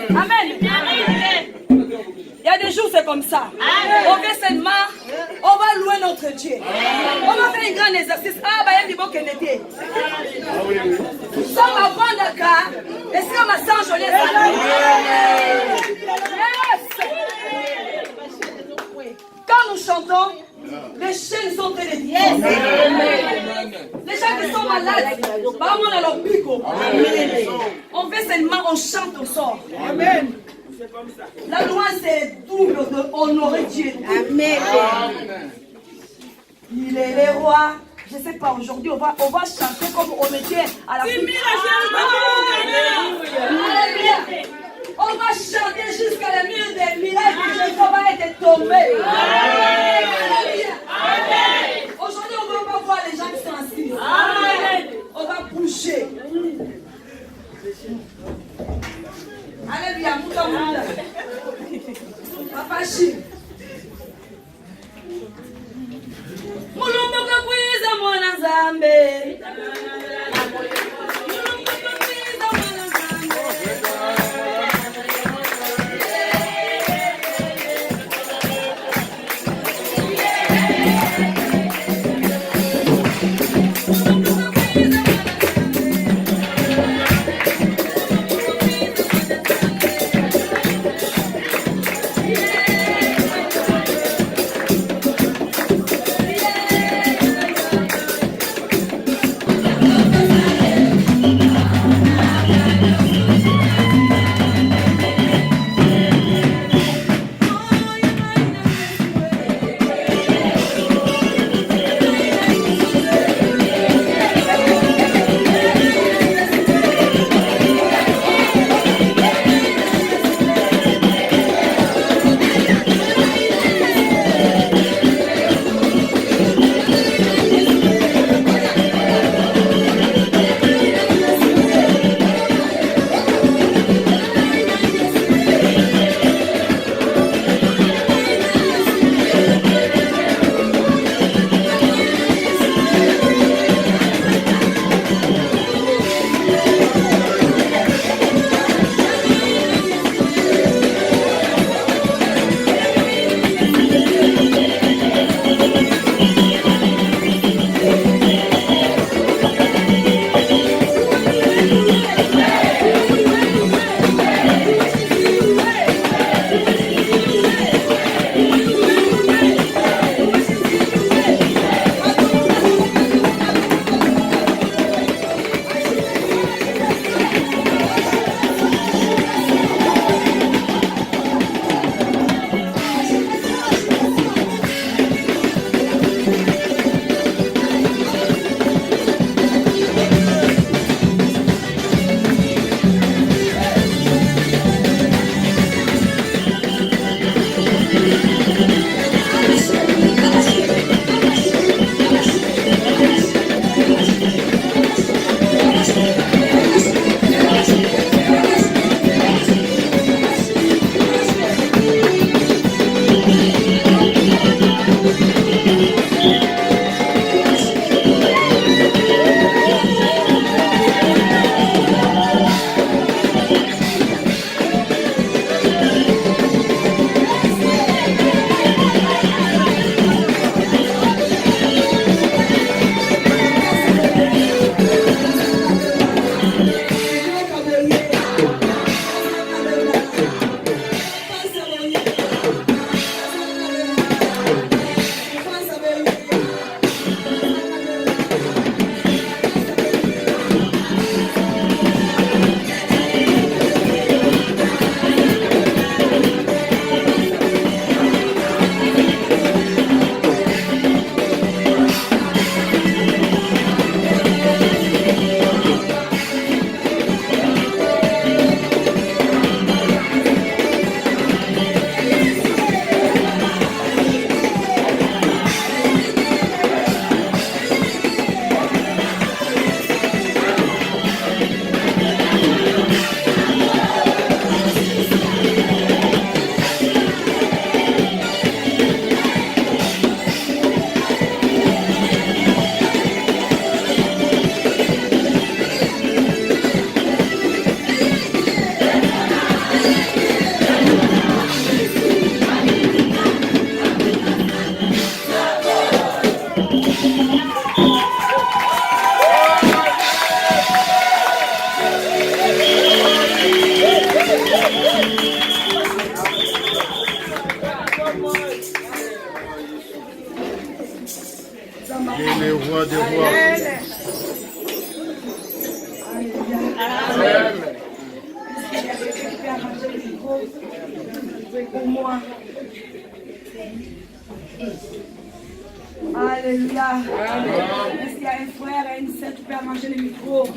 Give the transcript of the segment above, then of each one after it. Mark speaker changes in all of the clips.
Speaker 1: Amen. Il y a des jours, c'est comme ça. On fait seulement, on va louer notre Dieu. On va faire un grand exercice. Ah, bah, il y a du bon Kennedy. Sans ma grande car, est-ce que ma sang je l'ai? Quand nous chantons, les chaînes sont télévisées. Les gens qui sont malades, on fait seulement, on chante, on sort. Amen. La loi c'est double d'honorer Dieu. Amen. Il est le roi. Je ne sais pas, aujourd'hui on va chanter comme on était à la fin. On va chanter jusqu'à la mur des miracles que Jésus va être tombé. Aujourd'hui on ne va pas voir les gens qui sont assis. On va bouger. Alléluia, Mouta. Papa Chim. Mulumbu kakwiza mwana Zambe.
Speaker 2: roi des rois.
Speaker 1: Amen. Pour moi. Alléluia. Est-ce qu'il y a un frère et une sœur qui peut manger le micro?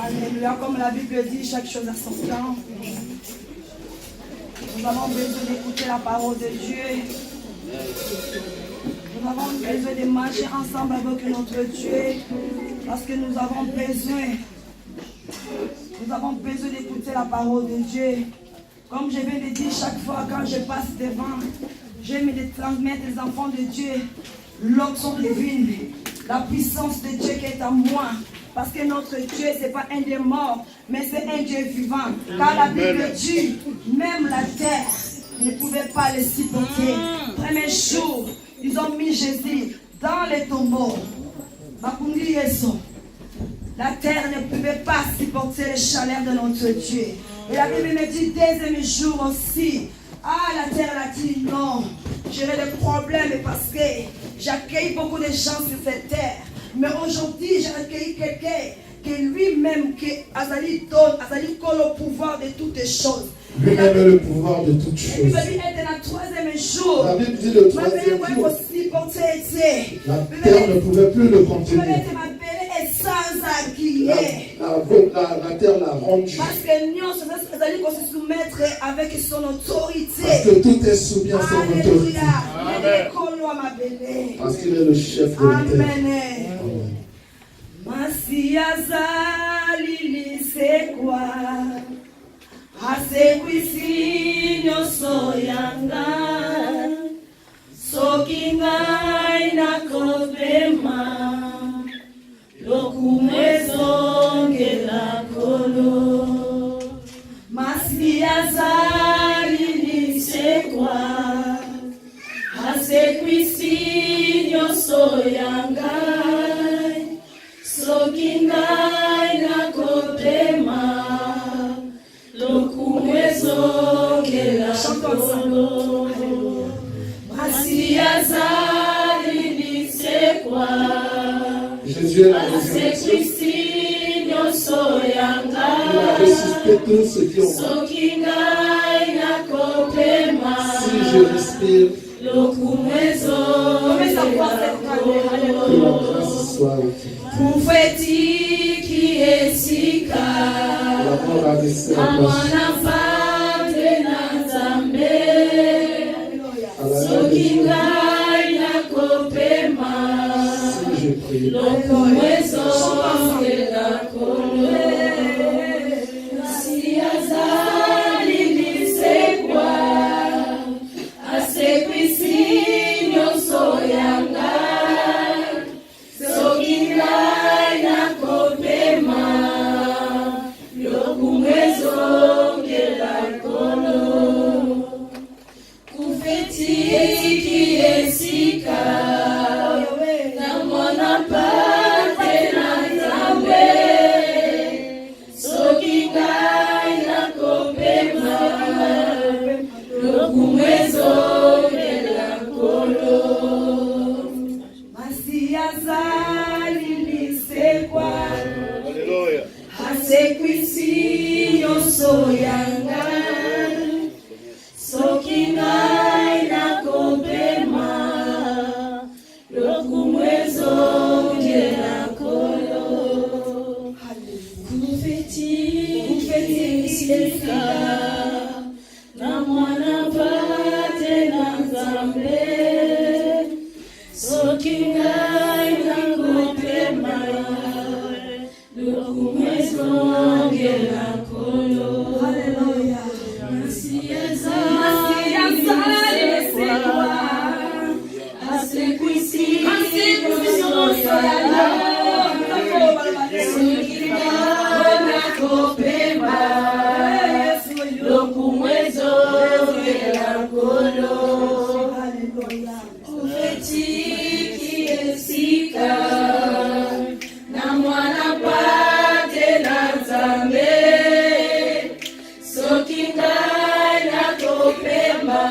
Speaker 1: Alléluia. Comme la Bible dit, chaque chose a son temps. Nous avons besoin d'écouter la parole de Dieu. Nous avons besoin de marcher ensemble avec notre Dieu. Parce que nous avons besoin. Nous avons besoin d'écouter la parole de Dieu. Comme je viens de dire, chaque fois quand je passe devant, j'aime de transmettre les enfants de Dieu l'onction divine, la puissance de Dieu qui est en moi. Parce que notre Dieu, ce n'est pas un Dieu mort, mais c'est un Dieu vivant. Car la Bible dit, même la terre ne pouvait pas le supporter. Premier jour, ils ont mis Jésus dans les tombeaux. La terre ne pouvait pas supporter le chaleur de notre Dieu. Et la Bible me dit, deuxième jour aussi, la terre a dit non. J'aurai des problèmes parce que j'accueille beaucoup de gens sur cette terre. Mais aujourd'hui, j'ai accueilli quelqu'un que lui-même, qui Azali donne, Azali colle au pouvoir de toutes les choses.
Speaker 3: Lui-même est le pouvoir de toutes choses.
Speaker 1: Il va dire, le troisième jour.
Speaker 3: La Bible dit le troisième jour. La terre ne pouvait plus le contenir. La terre l'a rendu.
Speaker 1: Parce que se soumettre avec son autorité.
Speaker 3: Parce que tout est soumis à son autorité.
Speaker 1: Amen.
Speaker 3: Parce qu'il est le chef de la terre.
Speaker 1: Amen. Masiaza lili sekwa Asekwisi nyoso yanga Sokinga inakopema Lokumwezo ngela kolo Masiaza lili sekwa Asekwisi nyoso yanga Sokingai na kopema Lokumwezo ngela kolo Masiazali nisekwa
Speaker 3: Jésus est la résurrection. Il a ressuscité tous ceux qui ont mort. Si je respire, que la grâce soit avec la mort a laissé la place à la main de Dieu. Si je prie,
Speaker 1: Sokinga na kopema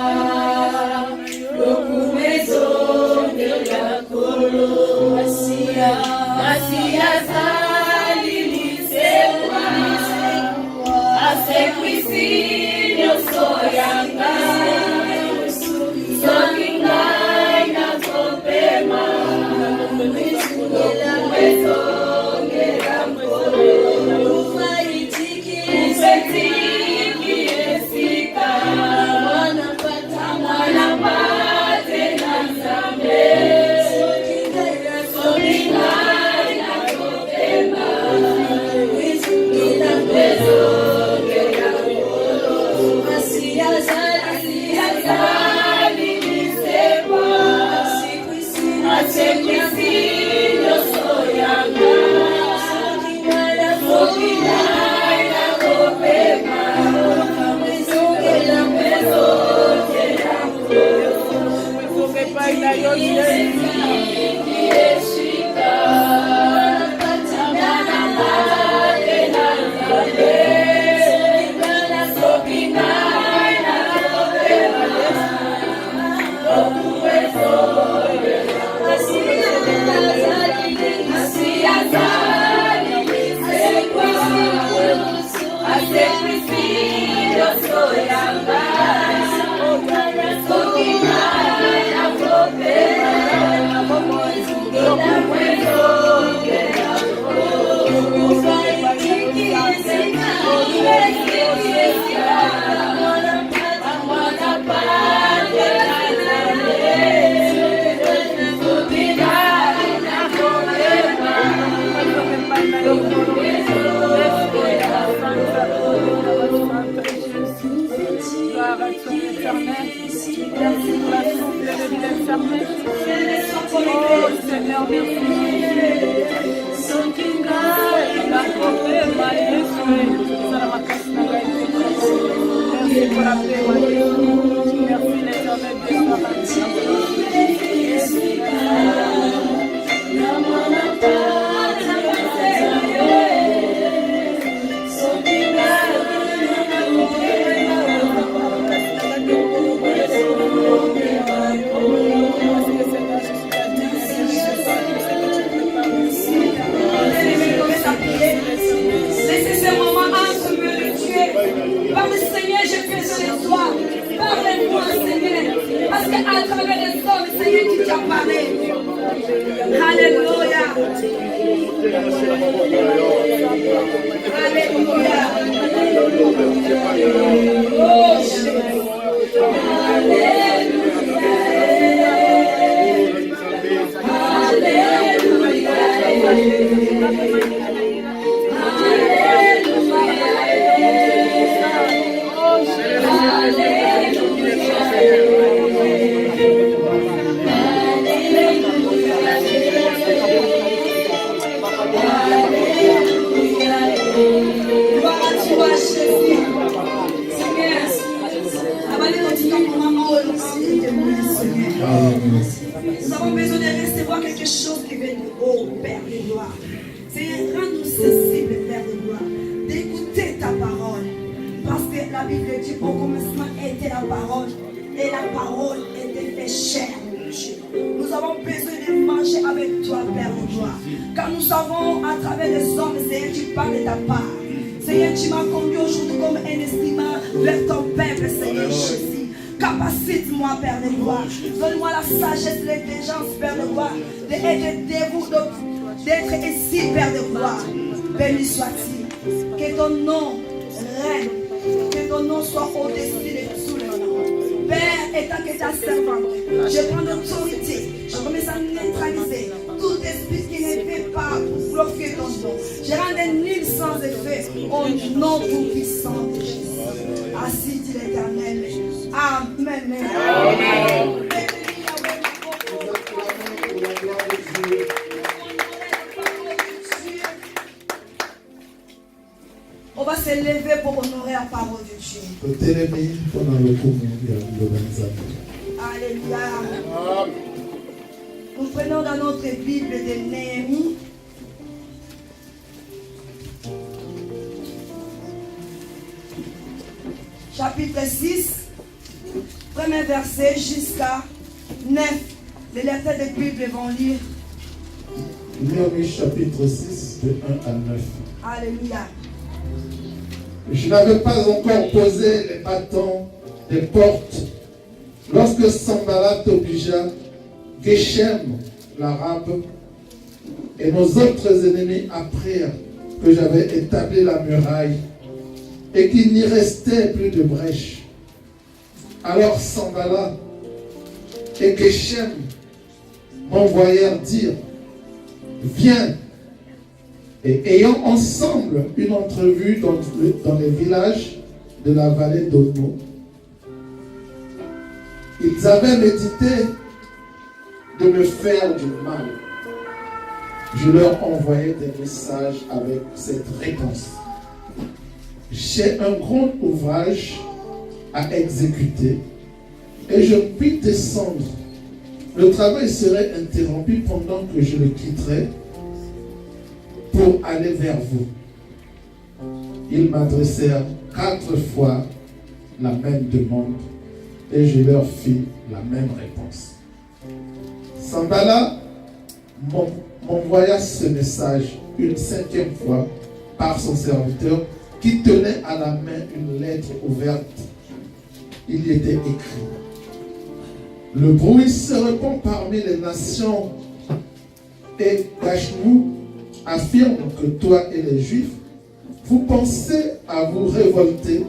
Speaker 1: Nous avons besoin de recevoir quelque chose qui vient de haut, Père de gloire. Seigneur, rends-nous sensibles, Père de gloire, d'écouter ta parole. Parce que la Bible dit au commencement était la parole, et la parole était fait chair. Nous avons besoin de manger avec toi, Père de gloire. Car nous savons à travers les hommes, Seigneur, tu parles de ta part. Seigneur, tu m'as conduit aujourd'hui comme un estimant vers ton peuple, Seigneur Jésus. Capacite-moi, Père de gloire. Donne-moi la sagesse, l'intelligence, Père de gloire, d'être ici, Père de gloire. Béni sois-tu. Que ton nom règne. Que ton nom soit au-dessus de tous les noms. Père, étant que ta servante, je prends l'autorité. Je commence à neutraliser tout esprit qui ne fait pas pour bloquer ton nom. Je rends nul sans effet au nom tout-puissant de Jésus. Ainsi dit l'Éternel. Amen. Amen. On va se lever pour honorer la parole de Dieu. Alléluia. Nous prenons dans notre Bible de Néhémie. Chapitre 6, premier verset jusqu'à 9. Les lecteurs de Bible vont lire.
Speaker 3: Néhémie chapitre 6, de 1 à 9.
Speaker 1: Alléluia.
Speaker 3: Je n'avais pas encore posé les bâtons des portes lorsque Sanballat obligea Geshem, l'Arabe, et nos autres ennemis apprirent que j'avais établi la muraille et qu'il n'y restait plus de brèche. Alors Sanballat et Geshem m'envoyèrent dire: viens, et ayant ensemble une entrevue dans les villages de la vallée d'Ono. Ils avaient médité de me faire du mal. Je leur envoyais des messages avec cette réponse: j'ai un grand ouvrage à exécuter et je puis descendre. Le travail serait interrompu pendant que je le quitterai pour aller vers vous. Ils m'adressèrent 4 fois la même demande et je leur fis la même réponse. Sanballat m'envoya ce message une 5e fois par son serviteur qui tenait à la main une lettre ouverte. Il y était écrit: le bruit se répand parmi les nations et Gashmu affirme que toi et les Juifs, vous pensez à vous révolter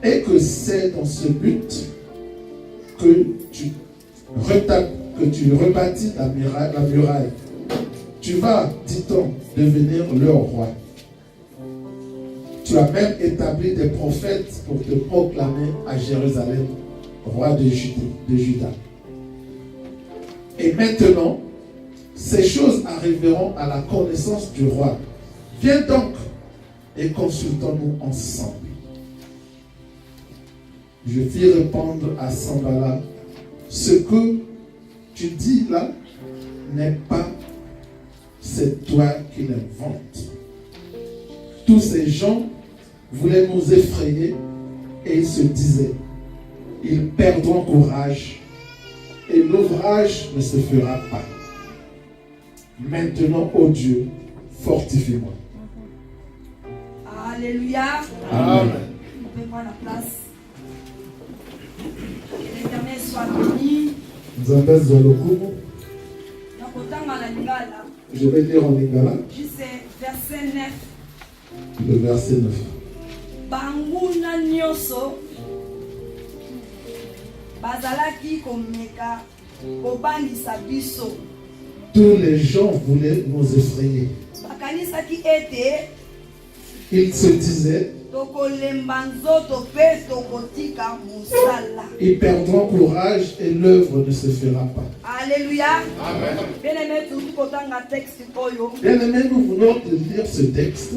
Speaker 3: et que c'est dans ce but que tu rebâtis la muraille. Tu vas, dit-on, devenir leur roi. Tu as même établi des prophètes pour te proclamer à Jérusalem roi de Juda. Et maintenant, ces choses arriveront à la connaissance du roi. Viens donc et consultons-nous ensemble. Je fis répondre à Sanballat: ce que tu dis là n'est pas, c'est toi qui l'inventes. Tous ces gens voulaient nous effrayer et ils se disaient: ils perdront courage et l'ouvrage ne se fera pas. Maintenant, ô Dieu, fortifie-moi.
Speaker 1: Alléluia.
Speaker 3: Amen.
Speaker 1: Vous pouvez prendre la place. Que l'Éternel soit béni.
Speaker 3: Je vais lire en lingala.
Speaker 1: Juste verset 9.
Speaker 3: Le verset 9.
Speaker 1: Banguna nyoso bazalaki komeka kobandisa biso.
Speaker 3: Tous les gens voulaient nous effrayer.
Speaker 1: Bakanisaki ete
Speaker 3: Ils se disaient,
Speaker 1: tokolemba nzoto pe tokotika musala.
Speaker 3: ils perdront courage et l'œuvre ne se fera pas.
Speaker 1: Alléluia. Amen. Bien-aimé, tout kotanga texte koyo.
Speaker 3: Bien-aimés, nous venons de lire ce texte.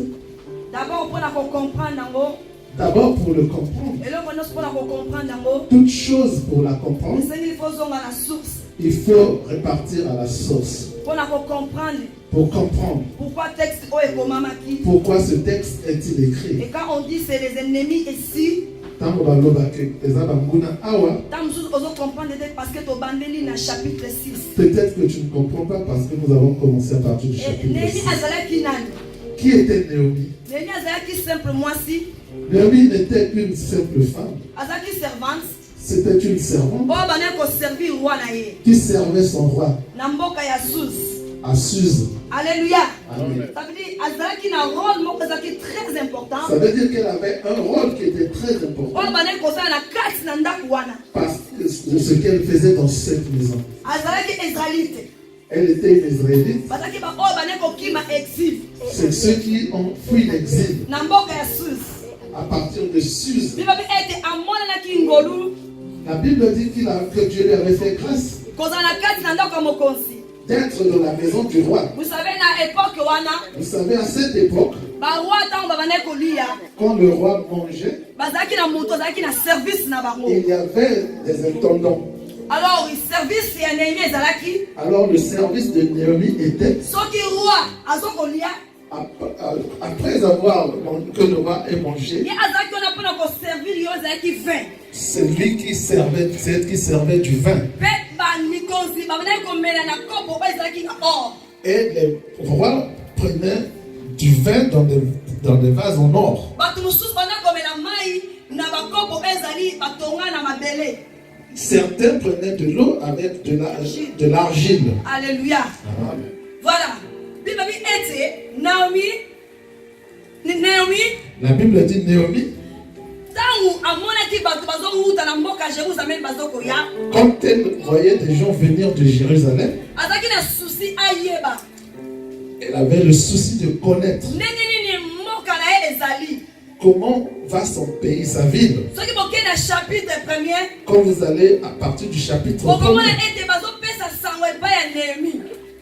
Speaker 1: D'abord pour comprendre nango.
Speaker 3: D'abord pour le comprendre.
Speaker 1: Et là pour comprendre nango.
Speaker 3: Toute chose pour la comprendre,
Speaker 1: Il faut zonga la source.
Speaker 3: il faut repartir à la source.
Speaker 1: Pour comprendre.
Speaker 3: Pour comprendre
Speaker 1: Pourquoi texte oekomamaki.
Speaker 3: pourquoi ce texte est-il écrit.
Speaker 1: Et quand on dit c'est les ennemis ici,
Speaker 3: Tango baloba ke eza banguna awa,
Speaker 1: comprendre parce que tu bandeli na chapitre 6.
Speaker 3: peut-être que tu ne comprends pas parce que nous avons commencé à partir du chapitre
Speaker 1: Némi
Speaker 3: 6.
Speaker 1: azalaki nani?
Speaker 3: Qui était Naomi?
Speaker 1: Némi azalaki simple moisi.
Speaker 3: Naomi n'était qu'une simple femme.
Speaker 1: Azalaki servante.
Speaker 3: C'était une servante
Speaker 1: Oh bana ko servir roi na ye.
Speaker 3: qui servait son roi
Speaker 1: Na mboka ya Suz.
Speaker 3: à Suse.
Speaker 1: Alléluia.
Speaker 3: Amen.
Speaker 1: Ça veut dire azalaki na rôle moko azalaki très important.
Speaker 3: Ça veut dire qu'elle avait un rôle qui était très
Speaker 1: Oh
Speaker 3: important
Speaker 1: bana ko sala na kati na ndaku wana.
Speaker 3: parce que de ce qu'elle faisait dans cette maison.
Speaker 1: Azalaki israélite.
Speaker 3: Elle était une Israélite.
Speaker 1: Bazalaki ba oh bana ko kima exil.
Speaker 3: C'est ceux qui ont fui l'exil
Speaker 1: Na mboka ya Suz.
Speaker 3: à partir de Suse.
Speaker 1: Biba bi ete amona na kingolu.
Speaker 3: La Bible dit que Dieu lui avait fait grâce
Speaker 1: Koza na kati na ndaku ya mokonzi.
Speaker 3: d'être dans la maison du roi.
Speaker 1: Vous savez na époque wana
Speaker 3: Vous savez, à cette époque,
Speaker 1: ba roi tango ba bana ko lia.
Speaker 3: quand le roi mangeait,
Speaker 1: Bazalaki na moto azalaki na service na bango.
Speaker 3: il y avait des intendants.
Speaker 1: Alors, le service ya Néhémie ezalaki
Speaker 3: Alors le service de Naomi était,
Speaker 1: soki roi azokolia
Speaker 3: après avoir que le roi ait mangé,
Speaker 1: ye azalaki wana mpona koservir yo ezalaki vin
Speaker 3: c'est lui qui servait du vin.
Speaker 1: mpe bamikonzi babandaki komela na kopo oyo ezalaki na or.
Speaker 3: Et les rois prenaient du vin dans des vases en or.
Speaker 1: Bato mosusu bandaki komela mai na bakopo oyo ezali batonga na mabele.
Speaker 3: Certains prenaient de l'eau avec de l'argile.
Speaker 1: Alléluia.
Speaker 3: Amen.
Speaker 1: Voilà. Bible bi ete Naomi
Speaker 3: La Bible dit Naomi,
Speaker 1: ntango amonaki bato bazowuta na mboka Jérusalem bazokoya
Speaker 3: quand elle voyait des gens venir de Jérusalem,
Speaker 1: azalaki na susi ayeba
Speaker 3: elle avait le souci de connaître
Speaker 1: ndenge nini mboka na ye ezali.
Speaker 3: comment va son pays, sa ville.
Speaker 1: Soki bokei na chapitre 1er
Speaker 3: Quand vous allez à partir du chapitre
Speaker 1: bokomona
Speaker 3: 1,
Speaker 1: ete bazopesa sango epai ya Néhémie.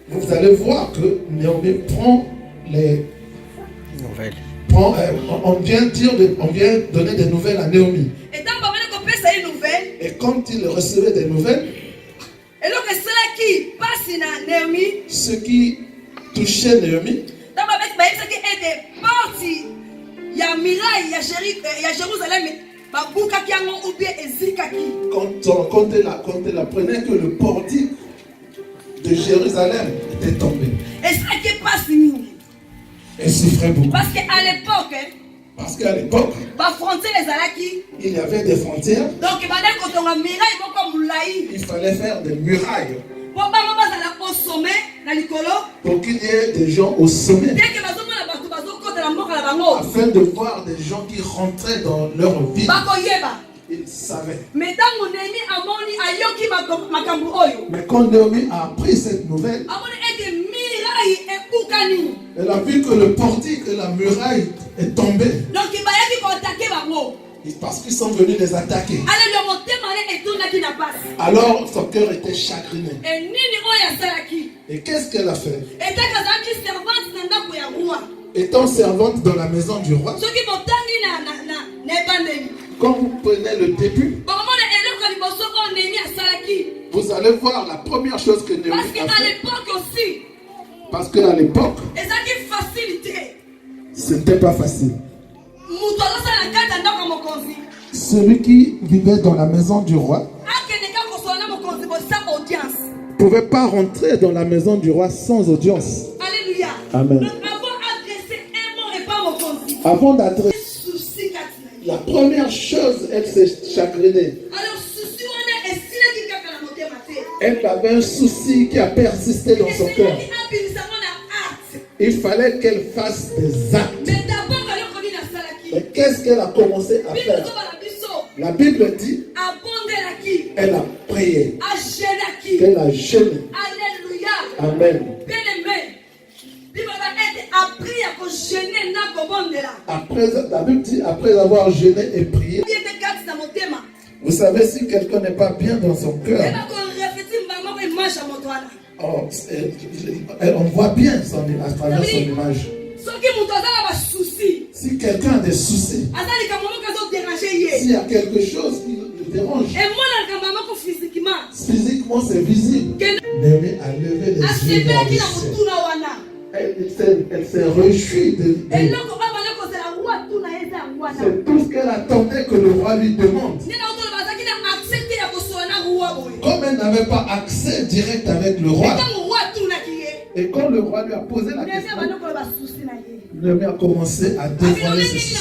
Speaker 3: vous allez voir que Naomi prend les
Speaker 2: Nouvelle.
Speaker 3: on vient donner des nouvelles à Naomi.
Speaker 1: Etango bamani kopesa ye nouvelle
Speaker 3: Et quand il recevait des nouvelles,
Speaker 1: eloko esalaki pasi na Néhémie
Speaker 3: ce qui touchait Naomi,
Speaker 1: ntango bayebisaki ete porti ya miraille ya Jérusalem babukaki yango ou bien ezikaki.
Speaker 3: quand elle apprenait que le portique de Jérusalem était tombé,
Speaker 1: Esalaki pasi mingi
Speaker 3: elle souffrait beaucoup.
Speaker 1: parce que à l'époque
Speaker 3: Parce qu'à l'époque,
Speaker 1: bafrontiere ezalaki
Speaker 3: il y avait des frontières,
Speaker 1: donc bandaki kotonga miraille moko molai
Speaker 3: il fallait faire des murailles
Speaker 1: po bango bazala au sommet na likolo
Speaker 3: pour qu'il y ait des gens au sommet,
Speaker 1: ndenge bazomona bato bazokota na mboka na bango
Speaker 3: afin de voir des gens qui rentraient dans leur vie.
Speaker 1: bakoyeba.
Speaker 3: Ils savaient.
Speaker 1: Mais ntango Néhémie amoni ayoki makambo oyo
Speaker 3: Mais quand Naomi a appris cette nouvelle,
Speaker 1: amoni ete miraille ebukani
Speaker 3: elle a vu que le portique et la muraille est tombé.
Speaker 1: donc bayaki koatake bango.
Speaker 3: Parce qu'ils sont venus les attaquer.
Speaker 1: Alelo motema ne etondaki na pasi
Speaker 3: Alors son cœur était chagriné.
Speaker 1: enini oyo asalaki
Speaker 3: Et qu'est-ce qu'elle a fait?
Speaker 1: etaki azalaki servante na ndako ya roi.
Speaker 3: Étant servante dans la maison du roi,
Speaker 1: soki botangi na ebandeli
Speaker 3: quand vous prenez le début,
Speaker 1: bokomona eloko ya liboso oyo Néhémie asalaki
Speaker 3: vous allez voir la première chose que
Speaker 1: parce
Speaker 3: Naomi
Speaker 1: que
Speaker 3: a
Speaker 1: à
Speaker 3: fait.
Speaker 1: l'époque aussi
Speaker 3: Parce qu'à l'époque,
Speaker 1: ezalaki facilité
Speaker 3: ce n'était pas facile.
Speaker 1: moto azosala na kati ya ndako ya mokonzi
Speaker 3: Celui qui vivait dans la maison du roi
Speaker 1: akende kaka kosola na mokonzi bosa audience.
Speaker 3: ne pouvait pas rentrer dans la maison du roi sans audience.
Speaker 1: Alléluia.
Speaker 3: Amen.
Speaker 1: Donc avant d'adresser un mot et pas mokonzi
Speaker 3: Avant d'adresser
Speaker 1: souci kati na ye.
Speaker 3: la première chose, elle s'est chagrinée.
Speaker 1: Alors souci wana esilaki kaka na motema te
Speaker 3: Elle avait un souci qui a persisté dans son cœur.
Speaker 1: esilaki abimisango na acte
Speaker 3: Il fallait qu'elle fasse des actes.
Speaker 1: mais d'abord eloko
Speaker 3: Et qu'est-ce qu'elle a commencé à faire? La Bible dit elle a prié, qu'elle a jeûné.
Speaker 2: Alléluia.
Speaker 3: Amen. Après, la Bible dit après avoir jeûné et prié. Vous savez, si quelqu'un n'est pas bien dans son cœur, oh, on voit bien à travers son image. Si quelqu'un a des soucis, s'il y a quelque chose qui le dérange, physiquement c'est visible. Néhémie a levé les yeux vers le ciel. Elle s'est réjouie de c'est tout ce qu'elle attendait que le roi lui demande. Comme elle n'avait pas accès direct avec le roi, et quand le roi lui a posé la question, Néhémie a commencé à dévoiler ses soucis.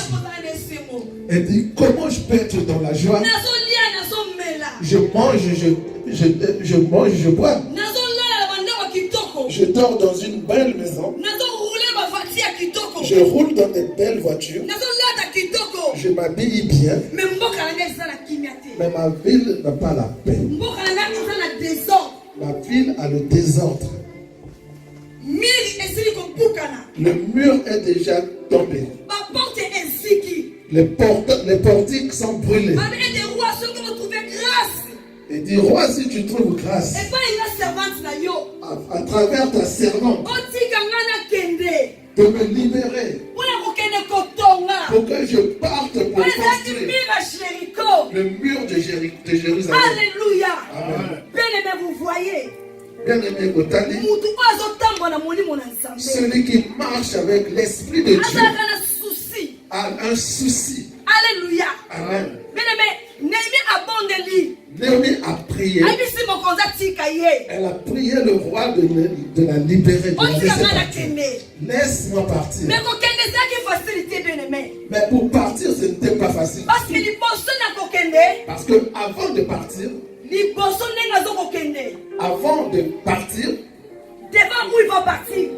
Speaker 3: Elle dit, comment je peux être dans la joie? Je mange, je mange, je bois. Je dors dans une belle maison. Je roule dans des belles voitures. Je m'habille bien. Mais ma ville n'a pas la paix. Ma ville a le désordre. Le mur est déjà tombé. Les portiques sont brûlés. Et dit, roi, si tu trouves grâce à travers ta servante, de me libérer pour que je parte pour construire le mur de Jérusalem.
Speaker 2: Alléluia.
Speaker 3: Amen.
Speaker 2: Bien-aimé, vous voyez,
Speaker 3: Bien-aimé Kotali, celui qui marche avec l'Esprit de Dieu a un souci.
Speaker 2: Alléluia.
Speaker 3: Amen.
Speaker 2: Bien-aimé,
Speaker 3: Néhémie a prié. Elle a prié le roi de la libérer, de la laisser partir. Laisse-moi partir. Mais pour partir, ce n'était pas facile. Parce que avant de partir,
Speaker 2: devant où il va partir.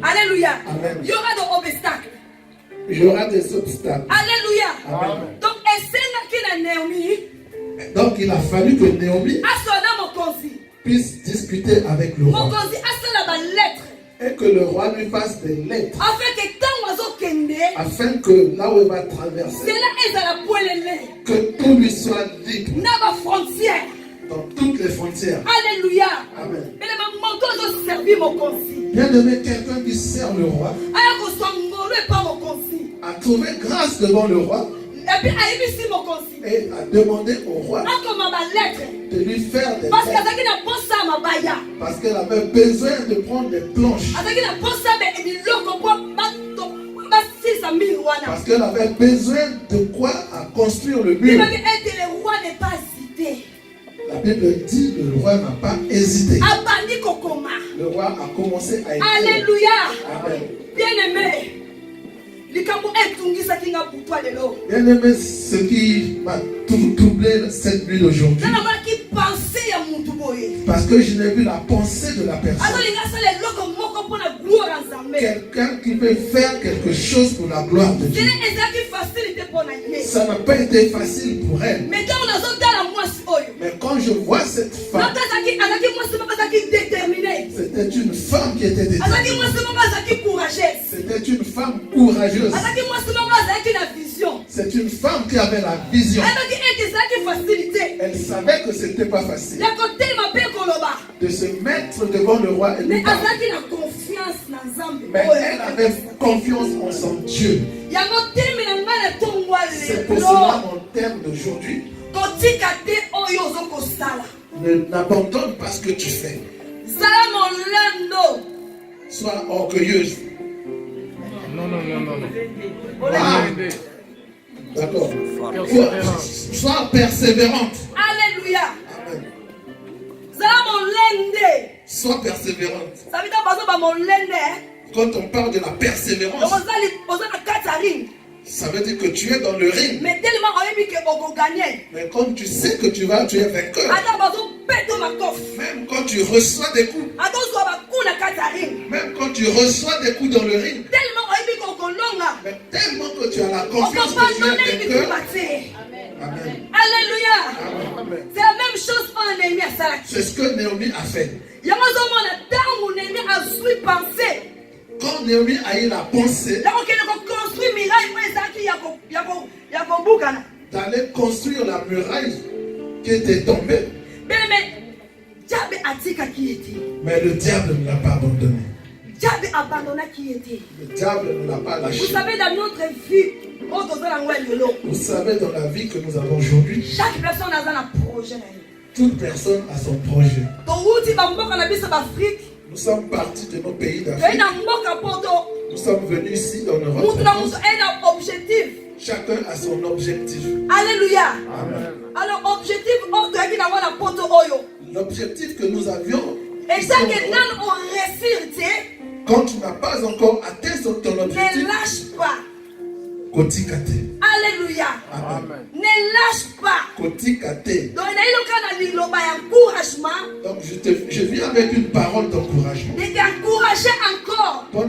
Speaker 2: Alléluia.
Speaker 3: Amen.
Speaker 2: Il y aura des obstacles.
Speaker 3: Il y aura des obstacles.
Speaker 2: Alléluia.
Speaker 3: Amen.
Speaker 2: Donc,
Speaker 3: Donc il a fallu que Néhémie puisse discuter avec le roi. Et que le roi lui fasse des lettres. Afin que là où il va traverser, que tout lui soit libre. Dans toutes les frontières.
Speaker 2: Alléluia.
Speaker 3: Amen.
Speaker 2: Bien
Speaker 3: Bien-aimé, quelqu'un qui sert le roi a trouvé grâce devant le roi et a demandé au roi de lui faire des lettres. Parce qu'elle avait besoin de prendre des planches. Parce qu'elle avait besoin de quoi à construire le mur. La Bible dit que le roi n'a pas hésité. Le roi a commencé à écrire.
Speaker 2: Alléluia.
Speaker 3: Amen.
Speaker 2: Bien-aimé,
Speaker 3: Bien-aimé, ce qui m'a troublé cette nuit d'aujourd'hui, parce que je n'ai vu la pensée de la personne. Quelqu'un qui veut faire quelque chose pour la gloire de Dieu. Ça n'a pas été facile pour elle. Mais quand je vois cette femme, c'était une femme qui était déterminée. C'était une femme courageuse. C'est une femme qui avait la vision. Elle savait que ce n'était pas facile de se mettre devant le roi et lui parler. Mais elle avait confiance en son Dieu. C'est pour cela mon terme d'aujourd'hui: n'abandonne pas ce que tu fais. Sois orgueilleuse.
Speaker 4: Non.
Speaker 3: Ah, d'accord. Sois persévérante.
Speaker 2: Alléluia.
Speaker 3: Amen. Sois persévérante. Quand on parle de la persévérance, ça veut dire que tu es dans le ring.
Speaker 2: Mais
Speaker 3: comme tu sais que tu es vainqueur, même quand tu reçois des coups, même quand tu reçois des coups dans le ring, Mais tellement que tu as la
Speaker 2: On
Speaker 3: confiance
Speaker 2: peut
Speaker 3: que tu as
Speaker 2: pardonner et
Speaker 3: quelqu'un.
Speaker 2: puis
Speaker 3: Amen.
Speaker 2: Alléluia.
Speaker 3: Amen.
Speaker 2: C'est la même chose en Néhémie à Salaki.
Speaker 3: C'est ce que Naomi a fait.
Speaker 2: Yamazomona, dans mon Néhémie a su penser.
Speaker 3: Quand Naomi a eu la pensée
Speaker 2: Là, on a construit miraille, mais ça qui y a beaucoup.
Speaker 3: d'aller construire la muraille qui était tombée,
Speaker 2: Mais Diable a dit qui était.
Speaker 3: mais le diable ne l'a pas abandonné.
Speaker 2: Diable abandonna qui était.
Speaker 3: Le diable ne l'a pas
Speaker 2: Vous
Speaker 3: lâché.
Speaker 2: savez, dans notre vie,
Speaker 3: Vous savez, dans la vie que nous avons aujourd'hui,
Speaker 2: chaque personne a un projet.
Speaker 3: toute personne a son projet.
Speaker 2: Afrique.
Speaker 3: Nous sommes partis de nos pays
Speaker 2: Et
Speaker 3: d'Afrique.
Speaker 2: dans mon capoto,
Speaker 3: Nous sommes venus ici en Europe.
Speaker 2: nous avons un objectif.
Speaker 3: Chacun a son objectif.
Speaker 2: Alléluia.
Speaker 3: Amen.
Speaker 2: Alors, objectif, on doit dire dans la poto oyo.
Speaker 3: L'objectif que nous avions,
Speaker 2: Et ça que nous on réussit,
Speaker 3: quand tu n'as pas encore atteint ton
Speaker 2: ne
Speaker 3: objectif,
Speaker 2: lâche pas.
Speaker 3: Kotikate.
Speaker 2: Alléluia.
Speaker 3: Amen.
Speaker 2: Ne lâche pas.
Speaker 3: Kotikate.
Speaker 2: Donc, il y a un encouragement.
Speaker 3: Donc je viens avec une parole d'encouragement.
Speaker 2: De t'encourager encore.
Speaker 3: Pour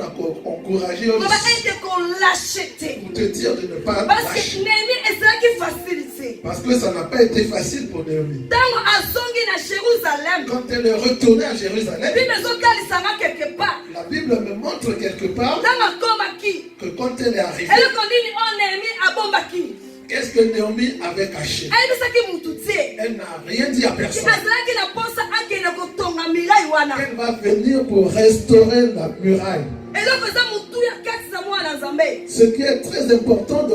Speaker 3: encourager
Speaker 2: On va
Speaker 3: aussi,
Speaker 2: être qu'on lâche.
Speaker 3: pour te dire de ne pas
Speaker 2: Parce que
Speaker 3: lâcher.
Speaker 2: Néhémie est ça qui facilite.
Speaker 3: Parce que ça n'a pas été facile pour Naomi.
Speaker 2: Dans Azongi à Jérusalem,
Speaker 3: Quand elle est retournée à Jérusalem,
Speaker 2: puis nous avons quelque part.
Speaker 3: la Bible me montre quelque part
Speaker 2: Dans ma comaki,
Speaker 3: que quand elle est arrivée,
Speaker 2: elle continue en Néhémie à Bombaki.
Speaker 3: qu'est-ce que Naomi avait caché?
Speaker 2: Elle dit ça qui m'oututie.
Speaker 3: Elle n'a rien dit à personne.
Speaker 2: Azalaki na posa akene kotonga milai wana.
Speaker 3: Elle va venir pour restaurer la muraille.
Speaker 2: Et donc ça mutuya kati za mwana nzambe.
Speaker 3: Ce qui est très important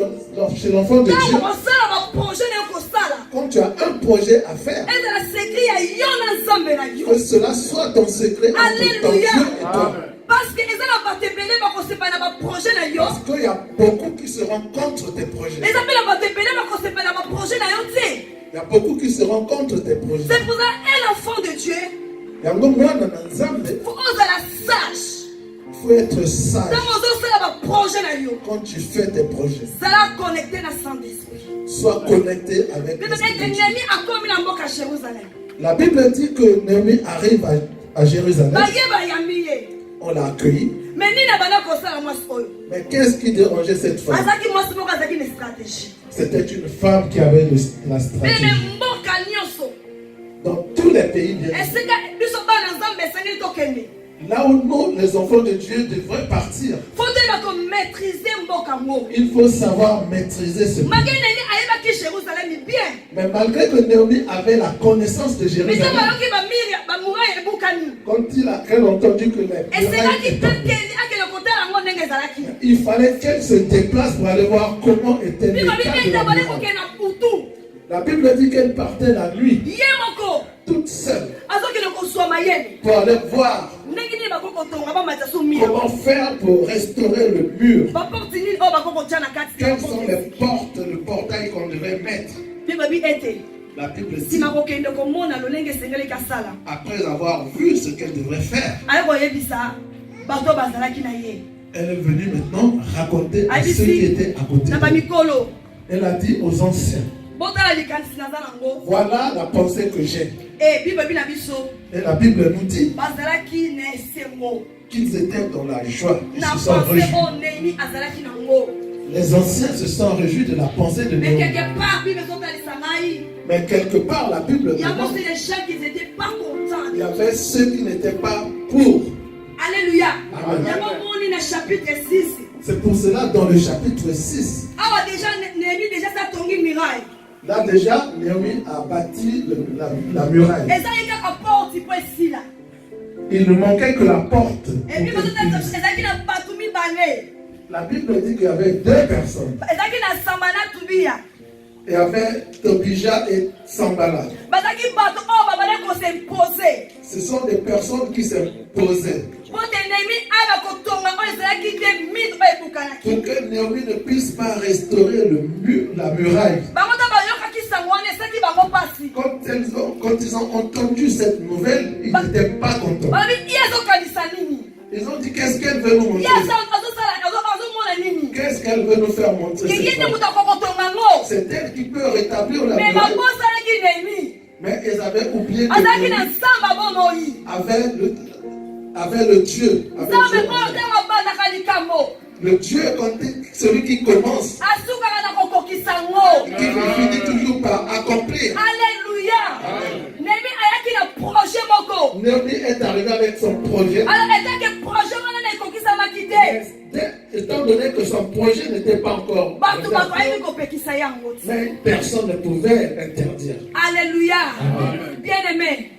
Speaker 3: chez l'enfant de
Speaker 2: Quand
Speaker 3: Dieu,
Speaker 2: on sala ba projet na kosala.
Speaker 3: quand tu as un projet à faire,
Speaker 2: Et de la secret ya yona nzambe na yo.
Speaker 3: que cela soit ton secret entre ton Dieu
Speaker 2: Alléluia.
Speaker 3: et toi.
Speaker 2: Parce que ezala batebele ba kosepa na ba projet na yo.
Speaker 3: Parce qu'il y a beaucoup qui seront contre tes projets.
Speaker 2: Ezapela batebele ba kosepa na ba projet na yo te.
Speaker 3: Il y a beaucoup qui seront contre tes projets.
Speaker 2: C'est pour ça un enfant de Dieu,
Speaker 3: Yango mwana na Nzambe,
Speaker 2: faut oser la sage.
Speaker 3: il faut être sage
Speaker 2: Dans mon sala ba projet na yo.
Speaker 3: quand tu fais tes projets.
Speaker 2: Ça la connecté na Saint-Esprit.
Speaker 3: Sois connecté avec
Speaker 2: Mais
Speaker 3: l'Esprit
Speaker 2: peut-être
Speaker 3: de Dieu.
Speaker 2: Néhémie a commis la mboka à Jérusalem.
Speaker 3: La Bible dit que Naomi arrive à Jérusalem.
Speaker 2: Bayeba yambiye.
Speaker 3: On l'a accueilli.
Speaker 2: Mais ni na bana kosala mwasi oyo.
Speaker 3: Mais qu'est-ce qui dérangeait cette femme?
Speaker 2: Azaki mwasi moko azaki une stratégie.
Speaker 3: C'était une femme qui avait la
Speaker 2: Mais
Speaker 3: stratégie.
Speaker 2: mboka nyonso.
Speaker 3: Dans tous les pays, bien
Speaker 2: Esika biso bana nzambe esengeli tokende.
Speaker 3: là où nous, les enfants de Dieu, devraient partir,
Speaker 2: Faut toyeba ko maîtriser mboka ngo.
Speaker 3: il faut savoir maîtriser ce pays.
Speaker 2: Makene ni ayebaki Jérusalem bien.
Speaker 3: Mais malgré que Naomi avait la connaissance de
Speaker 2: Biso
Speaker 3: Jérusalem,
Speaker 2: baloki bamiri bamurayi ebukani.
Speaker 3: quand elle a entendu que les murailles
Speaker 2: Eselaki
Speaker 3: étaient tombées,
Speaker 2: takende akende kotala yango ndenge ezalaki.
Speaker 3: il fallait qu'elle se déplace pour aller voir comment était
Speaker 2: Biso
Speaker 3: l'état
Speaker 2: bibi
Speaker 3: de la
Speaker 2: etabale
Speaker 3: muraille.
Speaker 2: kokende na putu.
Speaker 3: La Bible dit qu'elle partait la nuit,
Speaker 2: Ye moko
Speaker 3: toute seule,
Speaker 2: azokende kozwa mayele.
Speaker 3: pour aller voir
Speaker 2: Ndenge nini bakokotonga bamatisa so mire.
Speaker 3: comment faire pour restaurer le mur.
Speaker 2: Baporti nini oyo bakokotia na kati.
Speaker 3: Quelles sont les portes, le portail qu'on devait mettre?
Speaker 2: Bibi babi ete.
Speaker 3: La Bible dit,
Speaker 2: Sima kokende komona lolenge esengeli kasala.
Speaker 3: après avoir vu ce qu'elle devrait faire,
Speaker 2: Aye koyebisa bato bazalaki na ye.
Speaker 3: elle est venue maintenant raconter à
Speaker 2: Aye
Speaker 3: ceux qui
Speaker 2: bisi
Speaker 3: étaient à côté
Speaker 2: na
Speaker 3: d'elle.
Speaker 2: bamikolo.
Speaker 3: Elle a dit aux anciens,
Speaker 2: Botala likanisi naza nango.
Speaker 3: voilà la pensée que j'ai.
Speaker 2: Eh bibi babi na biso
Speaker 3: Et la Bible nous dit
Speaker 2: bazalaki na esengo.
Speaker 3: qu'ils étaient dans la joie. Ils
Speaker 2: Na
Speaker 3: se sont
Speaker 2: pensée
Speaker 3: réjouis.
Speaker 2: oyo Néhémie azalaki nango.
Speaker 3: Les anciens se sont réjouis de la pensée de
Speaker 2: Mais
Speaker 3: Naomi.
Speaker 2: quelque part bibi ezotalisa ngai.
Speaker 3: Mais quelque part, la Bible
Speaker 2: Il y a
Speaker 3: nous montre
Speaker 2: aussi des gens qui n'étaient pas contents.
Speaker 3: il y avait ceux qui n'étaient pas pour.
Speaker 2: Alléluia.
Speaker 3: Amen.
Speaker 2: Yango moni na chapitre 6.
Speaker 3: C'est pour cela, dans le chapitre 6,
Speaker 2: Awa déjà Néhémie déjà sa tongi miraille.
Speaker 3: là déjà, Naomi a bâti la muraille.
Speaker 2: Ezalaki kaka porte po esila.
Speaker 3: Il ne manquait que la porte.
Speaker 2: Et puis ezalaki na bato mibale.
Speaker 3: La Bible dit qu'il y avait deux personnes.
Speaker 2: Ezalaki na Sambala Tobiya.
Speaker 3: Il y avait Tobija et Sambala.
Speaker 2: Bazalaki bato oyo babale kos'impose.
Speaker 3: Ce sont des personnes qui s'imposaient
Speaker 2: Po te Néhémie aba kotonga oyo ezalaki te mito oyo ebukanaki.
Speaker 3: pour que Naomi ne puisse pas restaurer la muraille.
Speaker 2: Bango ta bayokaki sango wana esaki bango pasi.
Speaker 3: Quand ils ont entendu cette nouvelle, ils n'étaient pas contents.
Speaker 2: Balobi ye ezokanisa nini?
Speaker 3: Ils ont dit, qu'est-ce qu'elle veut nous montrer?
Speaker 2: Ye azomona nini?
Speaker 3: Qu'est-ce qu'elle veut nous faire montrer?
Speaker 2: Ye
Speaker 3: cette
Speaker 2: te
Speaker 3: femme?
Speaker 2: moto akokotonga ngo.
Speaker 3: C'est elle qui peut rétablir la
Speaker 2: Mais
Speaker 3: muraille.
Speaker 2: bango osalaki Néhémie.
Speaker 3: Mais ils avaient oublié que
Speaker 2: Azalaki na
Speaker 3: Naomi
Speaker 2: nzambe abomoyi.
Speaker 3: avait le Dieu. Avait
Speaker 2: Nzambe
Speaker 3: Dieu.
Speaker 2: oyo ntango abandaka likambo.
Speaker 3: Le Dieu, quand celui qui commence,
Speaker 2: asukaka na kokokisa ngo.
Speaker 3: qui finit toujours par accomplir.
Speaker 2: Alléluia. Némi ayaki na projet moko.
Speaker 3: Néhémie est arrivé avec son projet.
Speaker 2: Alors etake projet wana na ekokisamaki te.
Speaker 3: Étant donné que son projet n'était pas encore
Speaker 2: Bato
Speaker 3: réalisé,
Speaker 2: bakoyaki kopekisa yango te.
Speaker 3: mais personne ne pouvait interdire.
Speaker 2: Alléluia. Bien-aimé.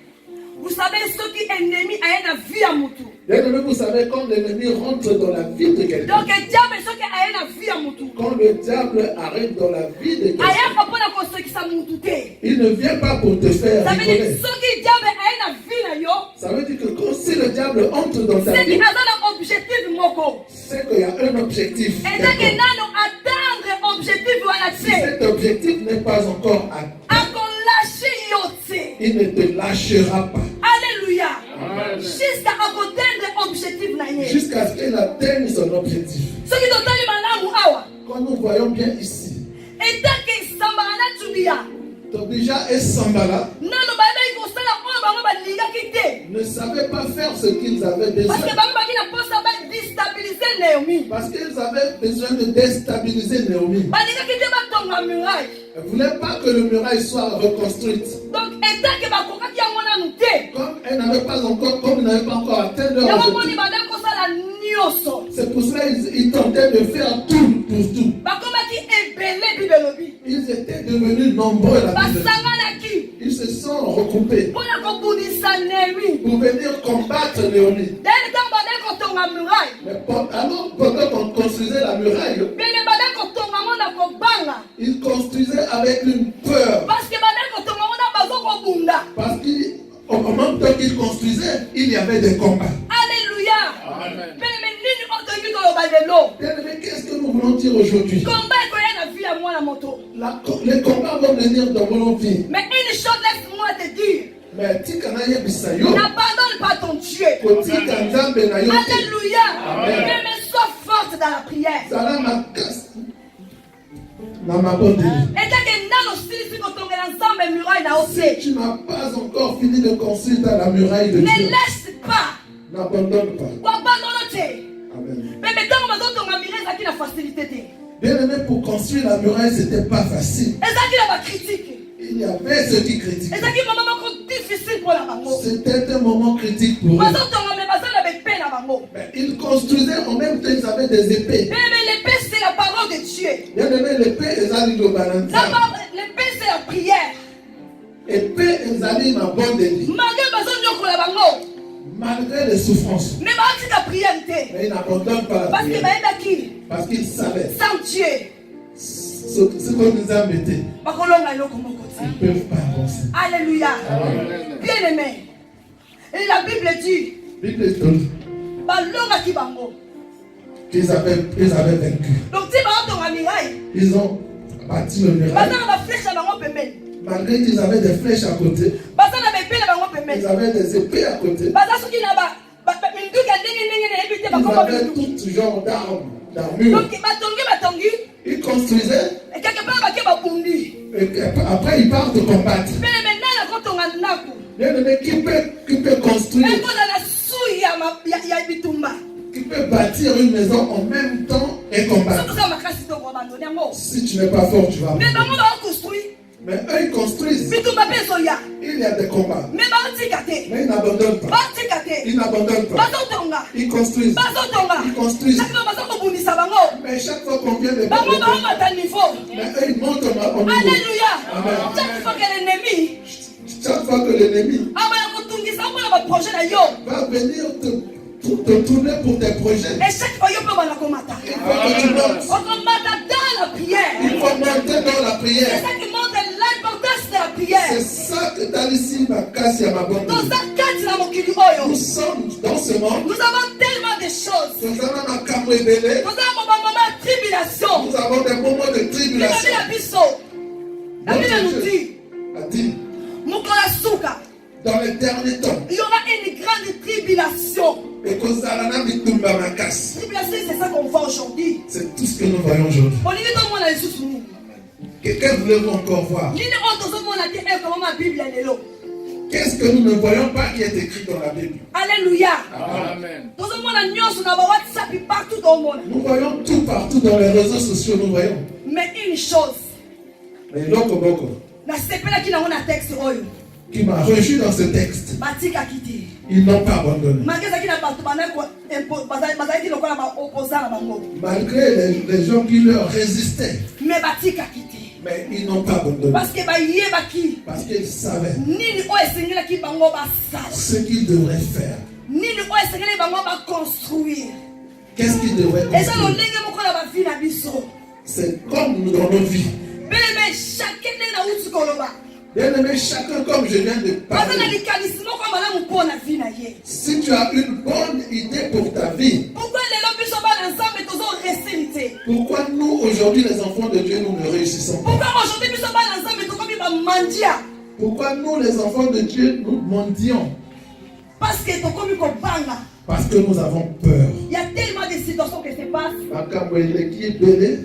Speaker 2: Vous savez ce qui est ennemi a na vie à mutu.
Speaker 3: Bien-aimé, vous savez, quand l'ennemi rentre dans la vie de quelqu'un,
Speaker 2: Donc diable ce qui a na vie à mutu.
Speaker 3: quand le diable arrive dans la vie de quelqu'un,
Speaker 2: Aya kapona kosokisa mutu te.
Speaker 3: il ne vient pas pour te faire
Speaker 2: Ça veut dire
Speaker 3: rigoler.
Speaker 2: ce qui diable a na vie na yo.
Speaker 3: Ça veut dire que quand, si le diable entre dans ta
Speaker 2: C'est qui
Speaker 3: vie,
Speaker 2: a na objectif moko.
Speaker 3: c'est qu'il y a un objectif.
Speaker 2: Et que
Speaker 3: quelconque.
Speaker 2: nano atteindre objectif wana
Speaker 3: Si
Speaker 2: te.
Speaker 3: cet objectif n'est pas encore atteint,
Speaker 2: Akolâche yo te.
Speaker 3: il ne te lâchera pas.
Speaker 2: Alléluia. Jusqu'à atteindre objectif na ye.
Speaker 3: Jusqu'à ce qu'il atteigne son objectif.
Speaker 2: Ce qui totali malamu awa.
Speaker 3: Quand nous voyons bien ici,
Speaker 2: Et tant que sambara na tsundia.
Speaker 3: Tobija et Sambala
Speaker 2: Nano babe ikosala oyo bango balingaki te.
Speaker 3: ne savaient pas faire ce qu'ils avaient besoin.
Speaker 2: Parce que bango baki na posa ba déstabiliser Naomi.
Speaker 3: Parce qu'ils avaient besoin de déstabiliser Naomi.
Speaker 2: Balingaki te batonga muraille.
Speaker 3: Ils ne voulaient pas que le muraille soit reconstruite.
Speaker 2: Donc etant que bakokaki yango nanu te.
Speaker 3: Comme ils n'avaient pas encore atteint leur
Speaker 2: Yango moni
Speaker 3: objectif.
Speaker 2: banda kosala nyonso.
Speaker 3: C'est pour cela qu'ils tentaient de faire tout pour tout.
Speaker 2: Bakomaki ebele bibelobi.
Speaker 3: Ils étaient devenus nombreux la Bible.
Speaker 2: Basanganaki.
Speaker 3: Ils se sont regroupés
Speaker 2: Mpona kobundisa Naomi.
Speaker 3: pour venir combattre Naomi.
Speaker 2: Dele ntango banda kotonga muraille.
Speaker 3: Mais alors, pendant qu'on construisait la muraille,
Speaker 2: Bele banda kotonga ngo na kobanga.
Speaker 3: ils construisaient avec une peur.
Speaker 2: Parce que banda kotonga ngo na bazo kobunda.
Speaker 3: Parce qu'au même temps qu'ils construisaient, il y avait des combats.
Speaker 2: Alléluia. Bele me nini otongi koloba lelo.
Speaker 3: Mais qu'est-ce que nous voulons dire aujourd'hui?
Speaker 2: Combat ekoya na vie ya mwana moto.
Speaker 3: Les combats vont venir dans nos vies.
Speaker 2: Mais une chose laisse-moi te dire.
Speaker 3: Mais tika na yebisayo,
Speaker 2: N'abandonne pas ton Dieu.
Speaker 3: kotika nzambe na yo te.
Speaker 2: Alléluia. Mais sois forte dans la prière.
Speaker 3: Zala makasi na mabondeli.
Speaker 2: Et tant que nano silisi kotongela nzambe muraille na ose.
Speaker 3: Tu n'as pas encore fini de construire dans la muraille de
Speaker 2: Ne
Speaker 3: Dieu.
Speaker 2: laisse pas.
Speaker 3: N'abandonne pas.
Speaker 2: Wabandonne te.
Speaker 3: Amen.
Speaker 2: Mais maintenant bazotonga muraille ezaki na facilité te.
Speaker 3: Bien aimé, pour construire la muraille, c'était pas facile.
Speaker 2: Ezaki na bacritique.
Speaker 3: Il y avait ceux qui critiquaient.
Speaker 2: Ezaki mama moko difficile pour la bango.
Speaker 3: C'était un moment critique pour eux.
Speaker 2: Bazotonga me baza na bepe na bango.
Speaker 3: Mais ils construisaient en même temps, ils avaient des épées.
Speaker 2: Mais l'épée c'est la parole de Dieu.
Speaker 3: Bien aimé, l'épée, ils allaient le balancer.
Speaker 2: L'épée c'est la prière.
Speaker 3: Épée, ils allaient ma bonne délit.
Speaker 2: Malgré bazonyokola bango.
Speaker 3: Malgré les souffrances.
Speaker 2: Mais batika prière te.
Speaker 3: Mais ils n'abandonnent pas la
Speaker 2: Parce que
Speaker 3: prière.
Speaker 2: bayebaki.
Speaker 3: Parce qu'ils savaient
Speaker 2: Sans Dieu.
Speaker 3: ce qu'on nous a mis.
Speaker 2: Bakolonga eloko moko te.
Speaker 3: Ils ne peuvent pas avancer.
Speaker 2: Alléluia. Bien aimé. Et la Bible dit.
Speaker 3: Bible dit
Speaker 2: Balongaki bango.
Speaker 3: qu'ils avaient vaincu.
Speaker 2: Donc si baotonga miraille.
Speaker 3: Ils ont bâti le miracle.
Speaker 2: Baza na baflèche na bango pembeni.
Speaker 3: Malgré qu'ils avaient des flèches à côté,
Speaker 2: Baza na bepe na bango pembeni.
Speaker 3: ils avaient des épées à côté.
Speaker 2: Baza soki na minduki ya ndenge ndenge na yebi te
Speaker 3: Ils
Speaker 2: bakoma
Speaker 3: avaient
Speaker 2: minduki.
Speaker 3: tout genre d'armure.
Speaker 2: Donc batongi.
Speaker 3: Ils construisaient
Speaker 2: Et quelque part bake babundi.
Speaker 3: et après ils partent combattre.
Speaker 2: Mais maintenant na kotonga ndako.
Speaker 3: Bien aimé, qui peut construire,
Speaker 2: Ekoza na sui ya bitumba.
Speaker 3: qui peut bâtir une maison en même temps et combattre.
Speaker 2: Soki oza makasi to kobandoni yango.
Speaker 3: Si tu n'es pas fort, tu vas
Speaker 2: Mais
Speaker 3: mourir.
Speaker 2: bango bakoconstruire.
Speaker 3: Mais eux, ils construisent.
Speaker 2: Bitumba mpe ezoya.
Speaker 3: Il y a des combats.
Speaker 2: Mais baotika te.
Speaker 3: Mais ils n'abandonnent pas.
Speaker 2: Batika te.
Speaker 3: Ils n'abandonnent pas.
Speaker 2: Bazotonga.
Speaker 3: Ils construisent.
Speaker 2: Bazotonga.
Speaker 3: Ils construisent.
Speaker 2: Chaque fois baza kobundisa bango.
Speaker 3: Mais chaque fois qu'on vient de
Speaker 2: Bango baomata niveau.
Speaker 3: mais eux, ils montent au niveau.
Speaker 2: Alléluia.
Speaker 3: Amen.
Speaker 2: Chaque fois que l'ennemi
Speaker 3: Chaque fois que l'ennemi
Speaker 2: abaya kotungisa mpona baprojet na yo.
Speaker 3: va venir te tourner pour tes projets,
Speaker 2: Et chaque fois yo mpe bana komata.
Speaker 3: il faut que tu montes.
Speaker 2: Okomata dans la prière.
Speaker 3: Il faut monter dans la
Speaker 2: C'est
Speaker 3: prière.
Speaker 2: ça qui montre l'importance de la prière.
Speaker 3: C'est ça que dans ici, ma casse et ma bonne.
Speaker 2: Toza kati na mokili
Speaker 3: Nous
Speaker 2: oyo.
Speaker 3: sommes dans ce monde.
Speaker 2: Nous avons tellement de choses.
Speaker 3: Nous avons un camp révélé.
Speaker 2: Nous avons un moment de tribulation.
Speaker 3: Nous avons des moments de
Speaker 2: Mais
Speaker 3: tribulation.
Speaker 2: la biso. La Bible nous dit,
Speaker 3: A dit,
Speaker 2: Mokola Souka,
Speaker 3: dans les derniers temps,
Speaker 2: il y aura une grande tribulation.
Speaker 3: et que Zarana Bitumba ma casse.
Speaker 2: Tribulation, c'est ça qu'on voit aujourd'hui.
Speaker 3: C'est tout ce que nous voyons aujourd'hui.
Speaker 2: On dit que moi, les sous-soumis.
Speaker 3: Que voulez-vous encore voir?
Speaker 2: Nini oto zo mona te e kama ma Bible lelo.
Speaker 3: Qu'est-ce que nous ne voyons pas qui est écrit dans la Bible?
Speaker 2: Alléluia.
Speaker 4: Amen.
Speaker 2: Tout le monde a nyonso na ba WhatsApp partout dans le monde.
Speaker 3: Nous voyons tout partout dans les réseaux sociaux, nous voyons.
Speaker 2: Mais une chose,
Speaker 3: Mais Loko
Speaker 2: na sepela ki na ngona texte oyo.
Speaker 3: qui m'a reçu dans ce texte,
Speaker 2: Batika kiti.
Speaker 3: ils n'ont pas abandonné.
Speaker 2: Mageza ki na bato bana ko bazali ki lokola ba opposant na bango.
Speaker 3: Malgré les gens qui leur résistaient,
Speaker 2: Mais batika kiti.
Speaker 3: mais ils n'ont pas abandonné.
Speaker 2: Parce que ba yebaki
Speaker 3: Parce qu'ils savaient
Speaker 2: nini oyo esengela ki bango basala.
Speaker 3: ce qu'ils devraient faire.
Speaker 2: Nini oyo esengeli bango ba construire.
Speaker 3: Qu'est-ce qu'ils devraient
Speaker 2: Eza
Speaker 3: construire?
Speaker 2: lolenge moko na ba vie na biso.
Speaker 3: C'est comme nous dans nos vies.
Speaker 2: Mais chacun na uti koloba.
Speaker 3: Bien aimé, chacun comme je viens de
Speaker 2: Baza na
Speaker 3: parler.
Speaker 2: likanisi moko malamu mpona vie na ye.
Speaker 3: Si tu as une bonne idée pour ta vie,
Speaker 2: Pourquoi lelo biso bana nzambe tozo resté?
Speaker 3: pourquoi nous aujourd'hui les enfants de Dieu nous ne réussissons pas?
Speaker 2: Pourquoi aujourd'hui biso bana nzambe tokomi ba mandia?
Speaker 3: Pourquoi nous les enfants de Dieu nous mendions?
Speaker 2: Parce que tokomi ko banga.
Speaker 3: Parce que nous avons peur.
Speaker 2: Il y a tellement de situations qui se passent.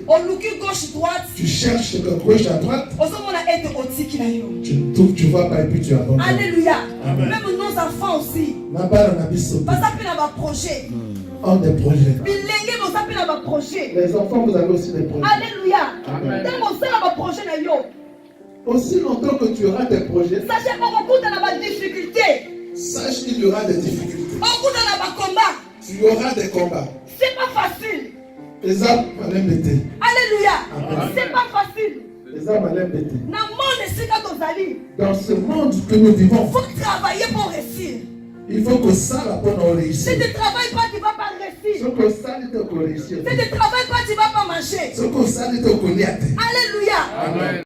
Speaker 2: On luki gauche droite.
Speaker 3: Tu cherches de gauche à droite,
Speaker 2: Ozomona ete otiki na yo.
Speaker 3: tu ne trouves, tu vois pas et puis tu abandonnes.
Speaker 2: Alléluia.
Speaker 3: Amen.
Speaker 2: Même nos enfants aussi.
Speaker 3: Nabala Nabiso,
Speaker 2: Baza pe na ba projet.
Speaker 3: un des projets.
Speaker 2: Bilenge boza pe na ba projet.
Speaker 3: Les enfants, vous avez aussi des projets.
Speaker 2: Alléluia.
Speaker 3: Amen.
Speaker 2: Tango osala ba projet na yo.
Speaker 3: Aussi longtemps que tu auras des projets,
Speaker 2: Sachez okokuta na ba difficulté.
Speaker 3: sache qu'il y aura des difficultés.
Speaker 2: Okuta na ba combat.
Speaker 3: Tu auras des combats.
Speaker 2: C'est pas facile.
Speaker 3: Les âmes m'aiment bêter.
Speaker 2: Alléluia.
Speaker 3: Amen.
Speaker 2: C'est pas facile.
Speaker 3: Les âmes m'aiment bêter.
Speaker 2: Na monde sika tozali.
Speaker 3: Dans ce monde que nous vivons,
Speaker 2: Faut travailler pour réussir.
Speaker 3: il faut que ça la bonne
Speaker 2: Si
Speaker 3: réussir.
Speaker 2: tu ne travailles pas, tu ne vas pas réussir.
Speaker 3: Ce que ça dit que réussir.
Speaker 2: Si tu ne travailles pas, tu ne vas pas manger.
Speaker 3: Ce que ça dit que
Speaker 2: Alléluia.
Speaker 4: Amen.